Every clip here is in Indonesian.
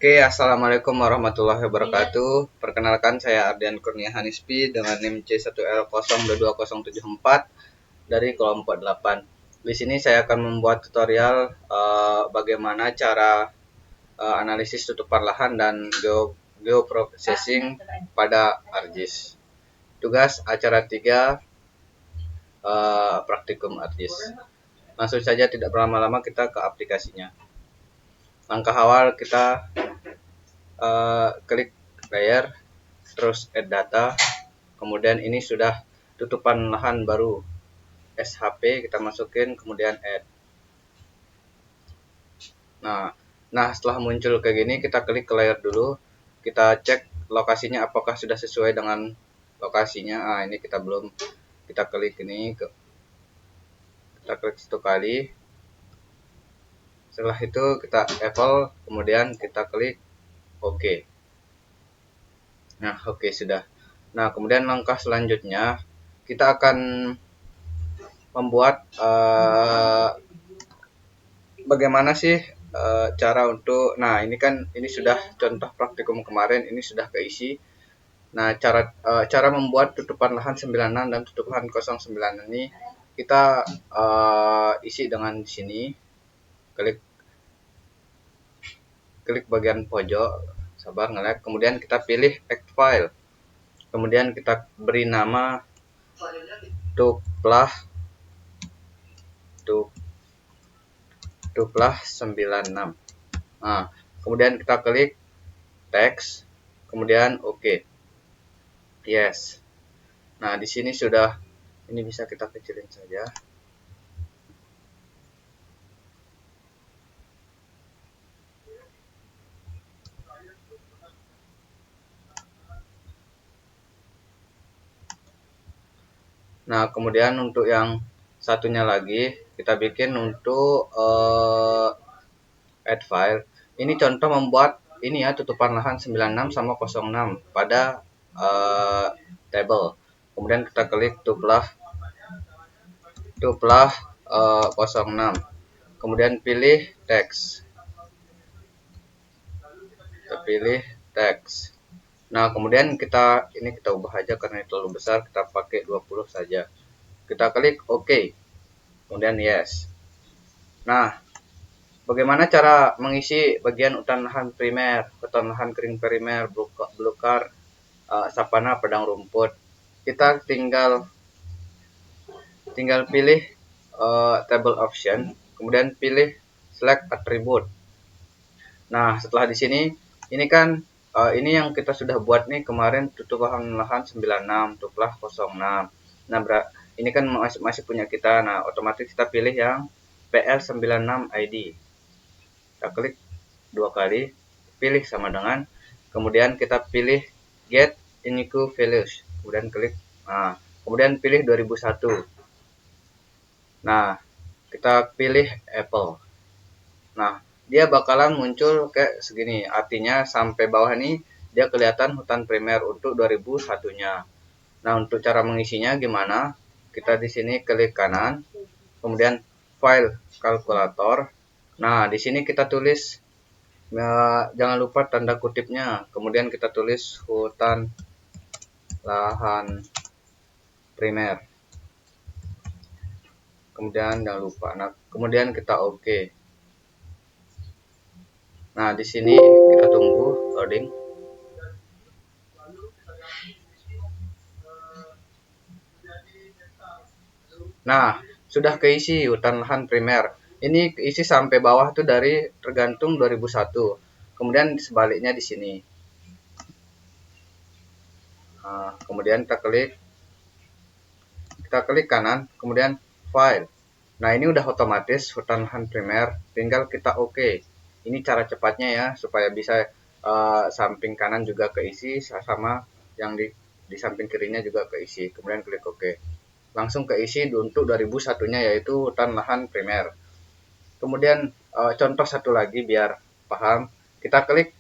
Oke, assalamualaikum warahmatullahi wabarakatuh. Perkenalkan, saya Ardian Kurnia Hanispi dengan NIM C1L0222074 dari kelompok 8. Di sini saya akan membuat tutorial bagaimana cara analisis tutupan lahan dan geoprocessing pada ArcGIS. Tugas acara 3 praktikum ArcGIS. Langsung saja, tidak berlama-lama, kita ke aplikasinya. Langkah awal, kita klik layer, terus add data. Kemudian ini sudah tutupan lahan baru SHP, kita masukin, kemudian add. Nah, setelah muncul kayak gini, kita klik ke layer dulu, kita cek lokasinya apakah sudah sesuai dengan lokasinya. Ini kita belum, kita klik ini, kita klik 1 kali. Setelah itu kita eval, kemudian kita klik OK. Nah, oke, sudah. Nah, kemudian langkah selanjutnya kita akan membuat bagaimana sih cara untuk, nah ini kan, ini sudah contoh praktikum kemarin, ini sudah keisi. Nah, cara membuat tutupan lahan 96 dan tutupan 09 ini kita isi dengan di sini. Klik bagian pojok, sabar nge-lag, kemudian kita pilih add file. Kemudian kita beri nama tuplah 96. Nah, kemudian kita klik text, kemudian OK. Yes. Nah, di sini sudah, ini bisa kita kecilin saja. Nah, kemudian untuk yang satunya lagi kita bikin untuk add file. Ini contoh membuat ini ya, tutupan lahan 96 sama 06 pada table. Kemudian kita klik tuplah 06. Kemudian pilih text. Kita pilih text. Nah, kemudian kita ubah aja karena ini terlalu besar, kita pakai 20 saja. Kita klik OK. Kemudian yes. Nah, bagaimana cara mengisi bagian hutan lahan primer, hutan lahan kering primer, belukar, sapana, padang rumput? Kita tinggal pilih table option, kemudian pilih select attribute. Nah, setelah di sini, ini kan ini yang kita sudah buat nih kemarin, tutupan lahan 96, tuplah 06. Nah, ini kan masih punya kita. Nah, otomatis kita pilih yang PL96 ID. Kita klik 2 kali, pilih sama dengan, kemudian kita pilih get unique values, kemudian klik. Nah, kemudian pilih 2001. Nah, kita pilih Apple. Nah, dia bakalan muncul kayak segini. Artinya sampai bawah ini dia kelihatan hutan primer untuk 2001-nya. Nah, untuk cara mengisinya gimana? Kita di sini klik kanan, kemudian file kalkulator. Nah, di sini kita tulis, jangan lupa tanda kutipnya. Kemudian kita tulis hutan lahan primer. Kemudian jangan lupa. Nah, kemudian kita OK. Nah, di sini kita tunggu loading. Nah, sudah keisi hutan lahan primer. Ini keisi sampai bawah tuh dari tergantung 2001. Kemudian sebaliknya di sini. Nah, kemudian kita klik kanan, kemudian file. Nah, ini udah otomatis hutan lahan primer, tinggal kita OK. Ini cara cepatnya ya, supaya bisa samping kanan juga keisi, sama yang di samping kirinya juga keisi. Kemudian klik OK. Langsung keisi untuk 2001-nya, yaitu hutan lahan primer. Kemudian contoh satu lagi biar paham, kita klik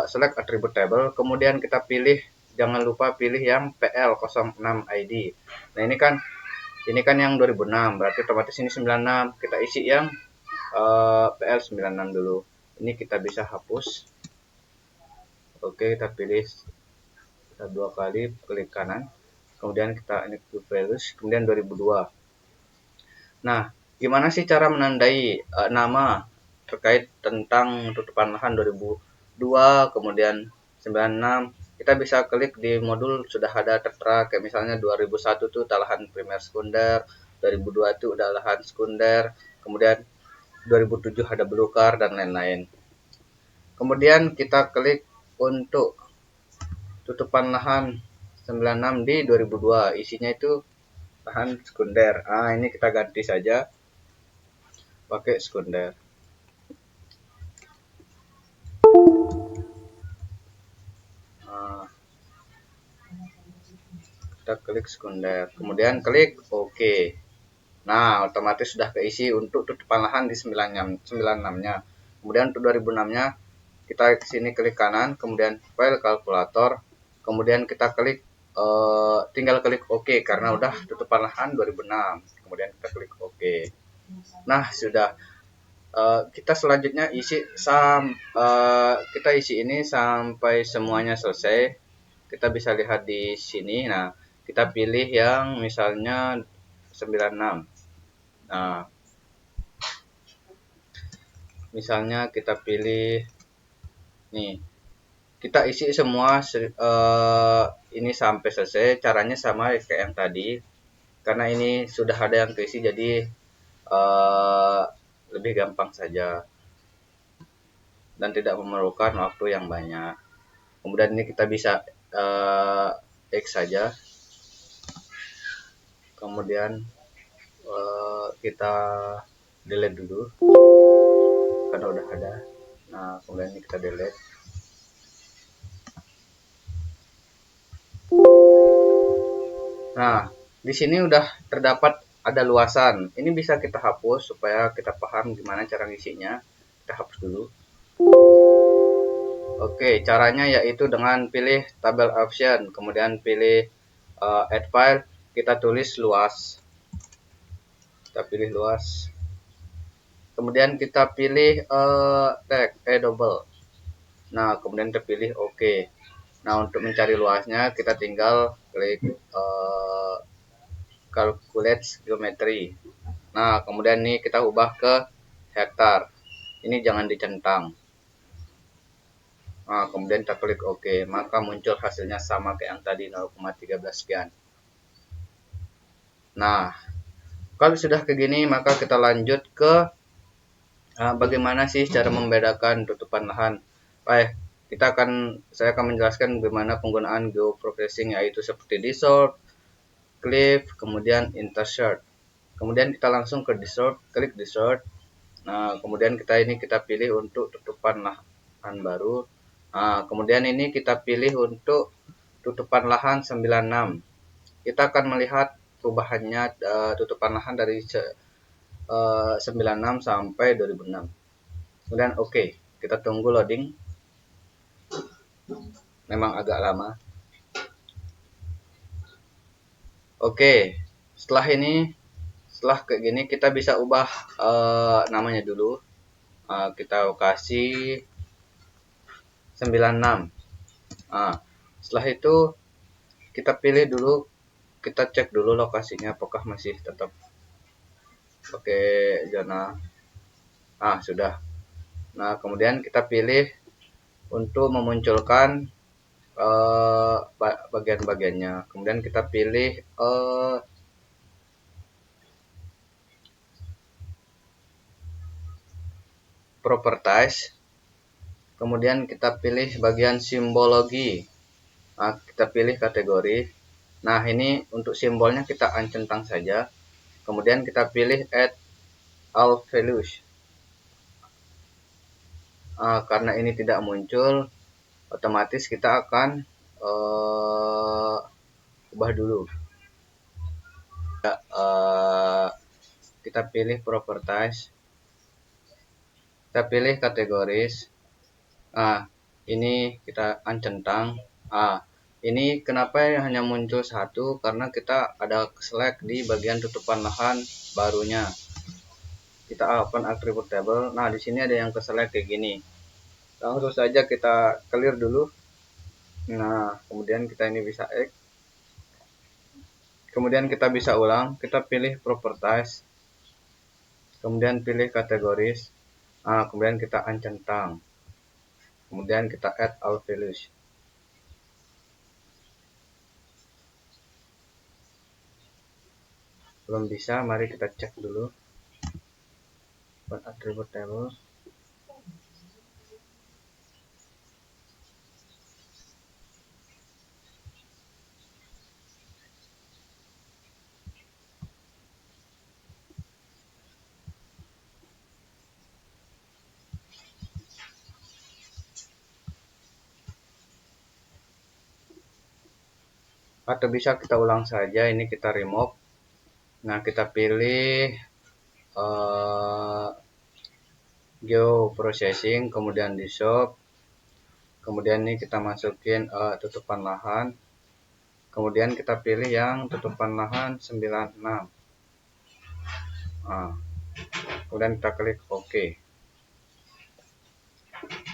select attribute table, kemudian kita pilih, jangan lupa pilih yang PL06 ID. Nah, ini kan yang 2006, berarti otomatis ini 96. Kita isi yang PL96 dulu. Ini kita bisa hapus. Oke, kita pilih kita 2 kali, klik kanan, kemudian kita ini ke values, kemudian 2002. Nah, gimana sih cara menandai nama terkait tentang tutupan lahan 2002 kemudian 96? Kita bisa klik di modul sudah ada tertera, kayak misalnya 2001 itu udah lahan primer sekunder, 2002 itu udah lahan sekunder, kemudian 2007 ada belukar dan lain-lain. Kemudian kita klik untuk tutupan lahan 96 di 2002, isinya itu lahan sekunder. Ini kita ganti saja pakai sekunder. Kita klik sekunder, kemudian klik OK. Nah, otomatis sudah keisi untuk tutupan lahan di 96-nya. Kemudian untuk 2006-nya kita ke sini klik kanan, kemudian file kalkulator, kemudian kita klik tinggal klik OK karena udah tutupan lahan 2006. Kemudian kita klik OK. Nah, sudah. Kita selanjutnya kita isi ini sampai semuanya selesai. Kita bisa lihat di sini. Nah, kita pilih yang misalnya 96. Nah, misalnya kita pilih nih. Kita isi semua ini sampai selesai. Caranya sama kayak yang tadi. Karena ini sudah ada yang keisi, jadi lebih gampang saja dan tidak memerlukan waktu yang banyak. Kemudian ini kita bisa X saja, kemudian kita delete dulu karena udah ada. Nah, kemudian ini kita delete. Nah, di sini udah terdapat ada luasan. Ini bisa kita hapus supaya kita paham gimana cara ngisinya. Kita hapus dulu. Oke, caranya yaitu dengan pilih tabel option, kemudian pilih add file, kita tulis luas. Kita pilih luas. Kemudian kita pilih tag double. Nah, kemudian kita pilih OK. Nah, untuk mencari luasnya kita tinggal klik calculate geometry. Nah, kemudian ini kita ubah ke hektar. Ini jangan dicentang. Nah, kemudian kita klik OK, maka muncul hasilnya sama kayak yang tadi 0,13 sekian. Nah, kalau sudah kayak gini, maka kita lanjut ke bagaimana sih cara membedakan tutupan lahan. Baik, saya akan menjelaskan bagaimana penggunaan geoprocessing, yaitu seperti distort, cliff, kemudian intersert. Kemudian kita langsung ke distort, klik distort. Nah, kemudian kita pilih untuk tutupan lahan baru. Nah, kemudian ini kita pilih untuk tutupan lahan 96. Kita akan melihat perubahannya tutupan lahan dari 96 sampai 2006. Kemudian OK, kita tunggu loading. Memang agak lama. Oke, setelah kayak gini kita bisa ubah namanya dulu. Kita kasih 96. Setelah itu kita pilih dulu, kita cek dulu lokasinya apakah masih tetap pakai zona. Sudah. Nah, kemudian kita pilih untuk memunculkan bagian-bagiannya. Kemudian kita pilih properties. Kemudian kita pilih bagian simbologi. Kita pilih kategori. Nah, ini untuk simbolnya kita centang saja. Kemudian kita pilih add all values. Karena ini tidak muncul, otomatis kita akan ubah dulu. Kita pilih properties. Kita pilih kategoris. Ini kita centang. Ini kenapa hanya muncul satu? Karena kita ada select di bagian tutupan lahan barunya. Kita open attribute table. Nah, di sini ada yang ke select kayak gini. Langsung saja kita clear dulu. Nah, kemudian kita ini bisa X. Kemudian kita bisa ulang, kita pilih properties, kemudian pilih kategoris. Nah, kemudian kita uncentang. Kemudian kita add all values. Belum bisa, mari kita cek dulu. Buat attribute table. Atau bisa kita ulang saja, ini kita remove. Nah, kita pilih geoprocessing, kemudian di shop, kemudian ini kita masukin tutupan lahan, kemudian kita pilih yang tutupan lahan 96. Nah, kemudian kita klik OK.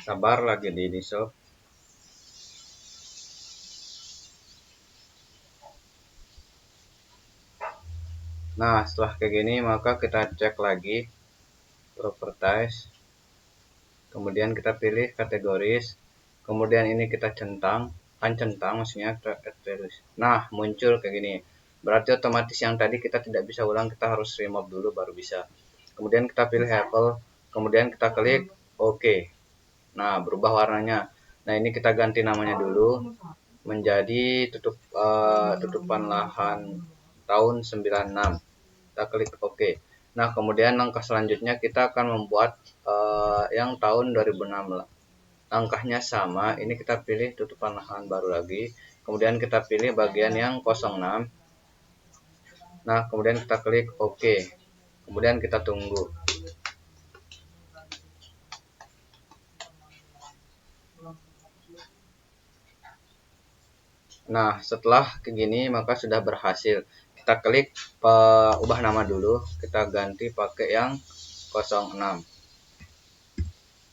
Sabar lagi di shop. Nah, setelah kayak gini maka kita cek lagi properties, kemudian kita pilih kategoris, kemudian ini kita centang maksudnya kita add values. Nah, muncul kayak gini, berarti otomatis yang tadi kita tidak bisa ulang, kita harus remove dulu baru bisa. Kemudian kita pilih apple, kemudian kita klik OK. Nah, berubah warnanya. Nah, ini kita ganti namanya dulu menjadi tutupan lahan tahun 96. Kita klik OK. Nah, kemudian langkah selanjutnya kita akan membuat yang tahun 2006. Langkahnya sama, ini kita pilih tutupan lahan baru lagi, kemudian kita pilih bagian yang 06. Nah, kemudian kita klik OK. Kemudian kita tunggu. Nah, setelah kayak gini maka sudah berhasil. Kita klik ubah nama dulu, kita ganti pakai yang 06.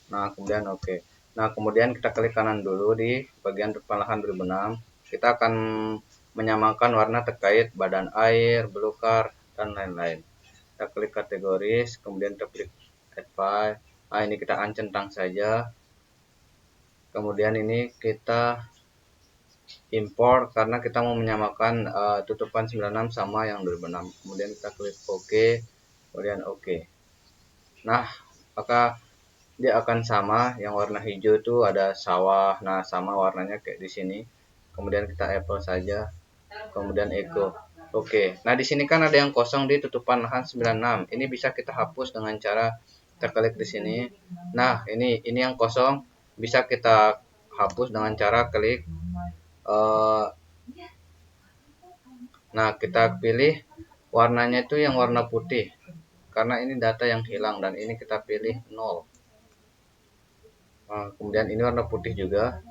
Nah, kemudian oke. Nah, kemudian kita klik kanan dulu di bagian tutupan lahan 2006. Kita akan menyamakan warna terkait badan air, belukar, dan lain-lain. Kita klik kategoris, kemudian kita klik add file. Nah, ini kita uncentang saja. Kemudian ini kita import karena kita mau menyamakan tutupan 96 sama yang 2006. Kemudian kita klik OK, kemudian OK. Nah, maka dia akan sama, yang warna hijau itu ada sawah. Nah, sama warnanya kayak di sini. Kemudian kita apple saja, kemudian echo. Oke. Nah, di sini kan ada yang kosong di tutupan lahan 96. Ini bisa kita hapus dengan cara kita klik di sini. Nah, ini yang kosong bisa kita hapus dengan cara klik nah, kita pilih warnanya itu yang warna putih karena ini data yang hilang, dan ini kita pilih 0. Nah, kemudian ini warna putih juga.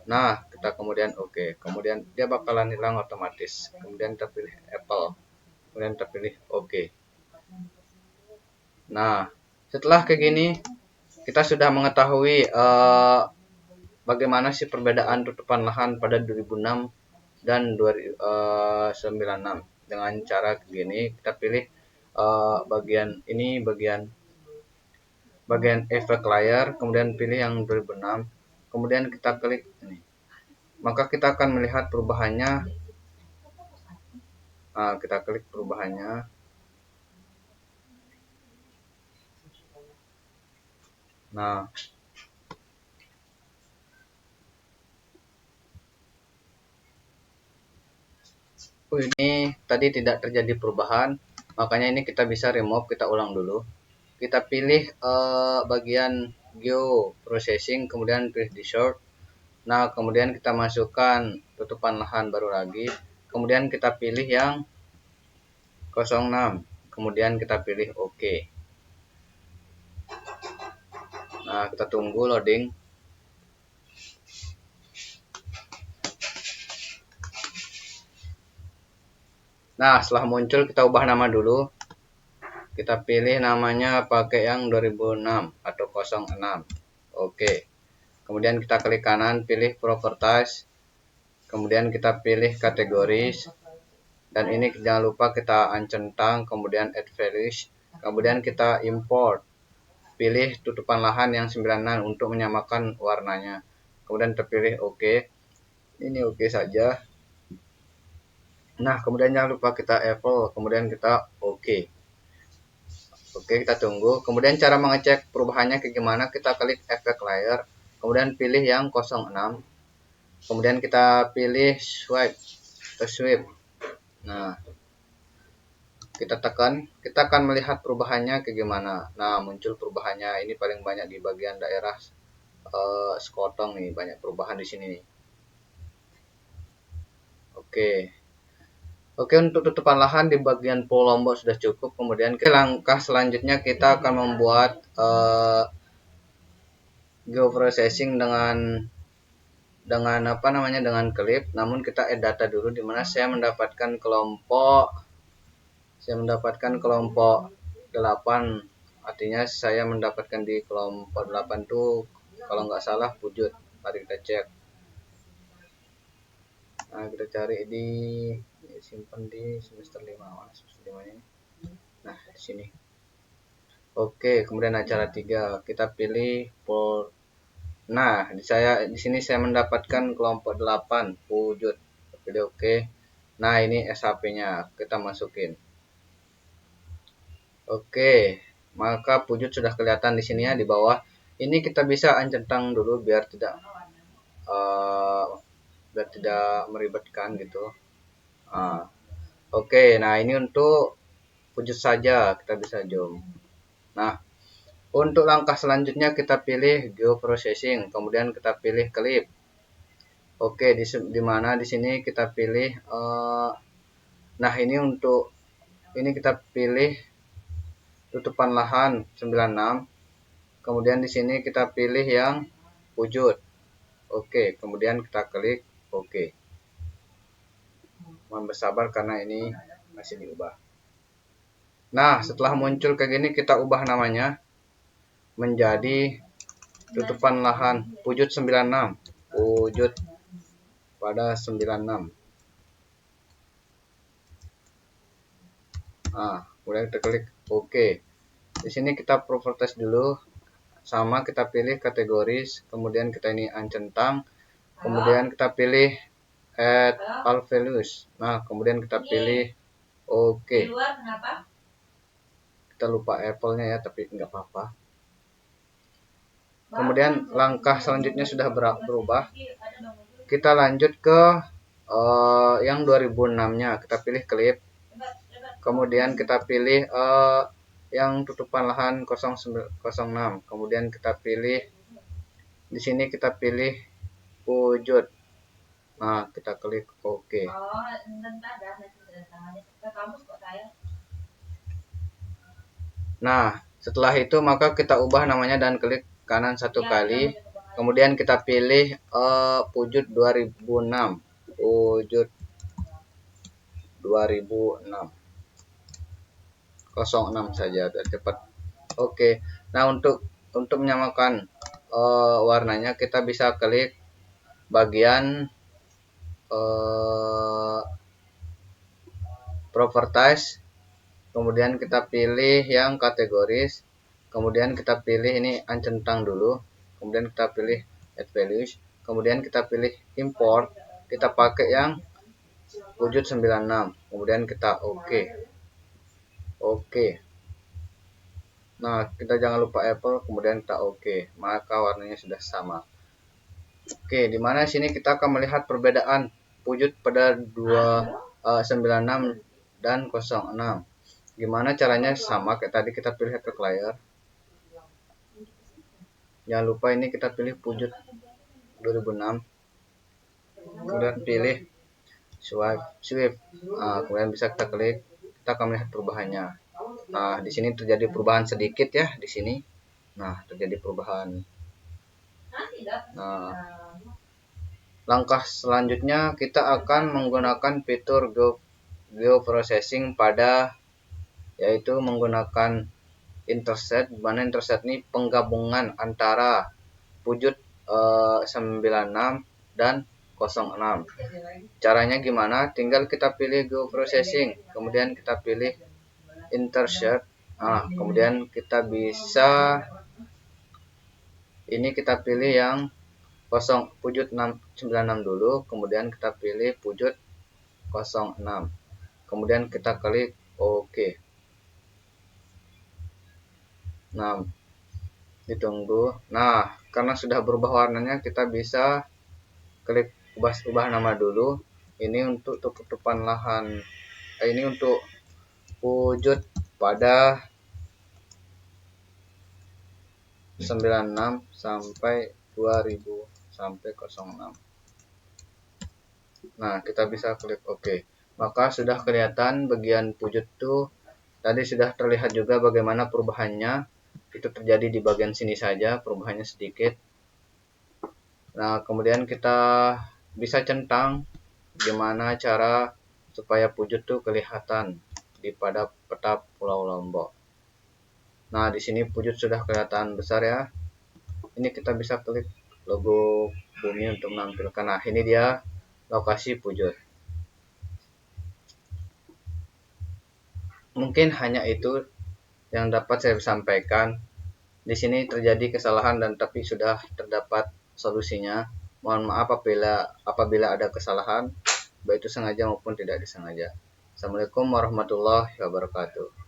Nah, kita kemudian oke. Kemudian dia bakalan hilang otomatis. Kemudian kita pilih apple, kemudian kita pilih oke. Nah, setelah kayak gini kita sudah mengetahui bagaimana sih perbedaan tutupan lahan pada 2006 dan 2096 dengan cara begini. Kita pilih bagian ini, bagian efek layar, kemudian pilih yang 2006, kemudian kita klik ini, maka kita akan melihat perubahannya. Kita klik perubahannya. Nah, ini tadi tidak terjadi perubahan, makanya ini kita bisa remove. Kita ulang dulu. Kita pilih bagian geoprocessing, kemudian pilih di short. Nah, kemudian kita masukkan tutupan lahan baru lagi, kemudian kita pilih yang 06, kemudian kita pilih OK. Nah, kita tunggu loading. Nah, setelah muncul kita ubah nama dulu. Kita pilih namanya pakai yang 2006 atau 06. Oke. Kemudian kita klik kanan, pilih properties. Kemudian kita pilih kategoris. Dan ini jangan lupa kita uncentang, kemudian add values. Kemudian kita import. Pilih tutupan lahan yang 96 untuk menyamakan warnanya. Kemudian terpilih OK. Ini OK saja. Nah, kemudian jangan lupa kita enable, kemudian kita OK. Oke, kita tunggu. Kemudian cara mengecek perubahannya kayak gimana? Kita klik efek layer, kemudian pilih yang 06. Kemudian kita pilih swipe atau sweep. Nah, kita tekan, kita akan melihat perubahannya kayak gimana. Nah, muncul perubahannya. Ini paling banyak di bagian daerah sekotong nih, banyak perubahan di sini nih. Oke, untuk tutupan lahan di bagian Pulau Lombok sudah cukup. Kemudian langkah selanjutnya kita akan membuat geoprocessing dengan apa namanya, dengan klip. Namun kita add data dulu, dimana saya mendapatkan kelompok 8. Artinya saya mendapatkan di kelompok 8 tuh kalau nggak salah wujud. Mari kita cek. Nah, kita cari di simpan di semester 5. Mana semester 5 ini? Nah, di sini. Oke, kemudian acara 3 kita pilih Nah, di sini saya mendapatkan kelompok 8 wujud. Pilih oke. Nah, ini SHP-nya kita masukin. Oke, maka wujud sudah kelihatan di sini ya di bawah. Ini kita bisa uncentang dulu biar tidak meribetkan gitu. Oke, nah ini untuk wujud saja kita bisa zoom. Nah, untuk langkah selanjutnya kita pilih geoprocessing, kemudian kita pilih clip. Oke, di mana di sini kita pilih nah ini untuk ini kita pilih tutupan lahan 96. Kemudian di sini kita pilih yang wujud. Oke, kemudian kita klik oke. Mohon bersabar karena ini masih diubah. Nah, setelah muncul kayak gini kita ubah namanya menjadi tutupan lahan wujud 96. Wujud pada 96. Nah, kemudian kita klik oke. Di sini kita properties dulu, sama kita pilih kategoris, kemudian kita ini uncentang, kemudian kita pilih add all values. Nah, kemudian kita pilih oke. Kita lupa Apple-nya ya, tapi nggak apa-apa. Kemudian langkah selanjutnya sudah berubah. Kita lanjut ke yang 2006-nya. Kita pilih clip. Kemudian kita pilih yang tutupan lahan 006. Kemudian kita pilih di sini, kita pilih wujud. Nah, kita klik oke. Nah, setelah itu maka kita ubah namanya dan klik kanan 1 kali. Kemudian kita pilih wujud 2006. Wujud 2006. 06 saja biar cepat. Oke. Nah, untuk menyamakan warnanya kita bisa klik bagian properties, kemudian kita pilih yang kategoris, kemudian kita pilih ini uncentang dulu, kemudian kita pilih add values, kemudian kita pilih import, kita pakai yang wujud 96, kemudian kita oke. Nah, kita jangan lupa Apple, kemudian kita oke, maka warnanya sudah sama. Oke, dimana sini kita akan melihat perbedaan wujud pada 96 dan 06. Gimana caranya? Sama kayak tadi, kita pilih efek layer. Jangan lupa ini kita pilih wujud 2006. Kemudian pilih swipe. Nah, kemudian bisa kita klik, kita akan melihat perubahannya. Nah, di sini terjadi perubahan sedikit ya di sini. Nah, terjadi perubahan. Nah, langkah selanjutnya kita akan menggunakan fitur geoprocessing yaitu menggunakan interset, di mana interset ini penggabungan antara wujud 96 dan 06. Caranya gimana? Tinggal kita pilih geoprocessing, kemudian kita pilih insert. Nah, kemudian kita bisa ini kita pilih yang pujut 96 dulu, kemudian kita pilih pujut 06. Kemudian kita klik OK. Nah, ditunggu. Nah, karena sudah berubah warnanya, kita bisa klik ubah nama dulu. Ini untuk tutupan lahan. Ini untuk wujud pada 96 sampai 2000 sampai 06. Nah, kita bisa klik OK. Maka sudah kelihatan bagian wujud tuh. Tadi sudah terlihat juga bagaimana perubahannya. Itu terjadi di bagian sini saja, perubahannya sedikit. Nah, kemudian kita bisa centang gimana cara supaya wujud tuh kelihatan di pada peta Pulau Lombok. Nah, di sini wujud sudah kelihatan besar ya. Ini kita bisa klik logo bumi untuk menampilkan. Nah, ini dia lokasi wujud. Mungkin hanya itu yang dapat saya sampaikan. Di sini terjadi kesalahan dan tapi sudah terdapat solusinya. Mohon maaf apabila ada kesalahan, baik itu sengaja maupun tidak disengaja. Assalamualaikum warahmatullahi wabarakatuh.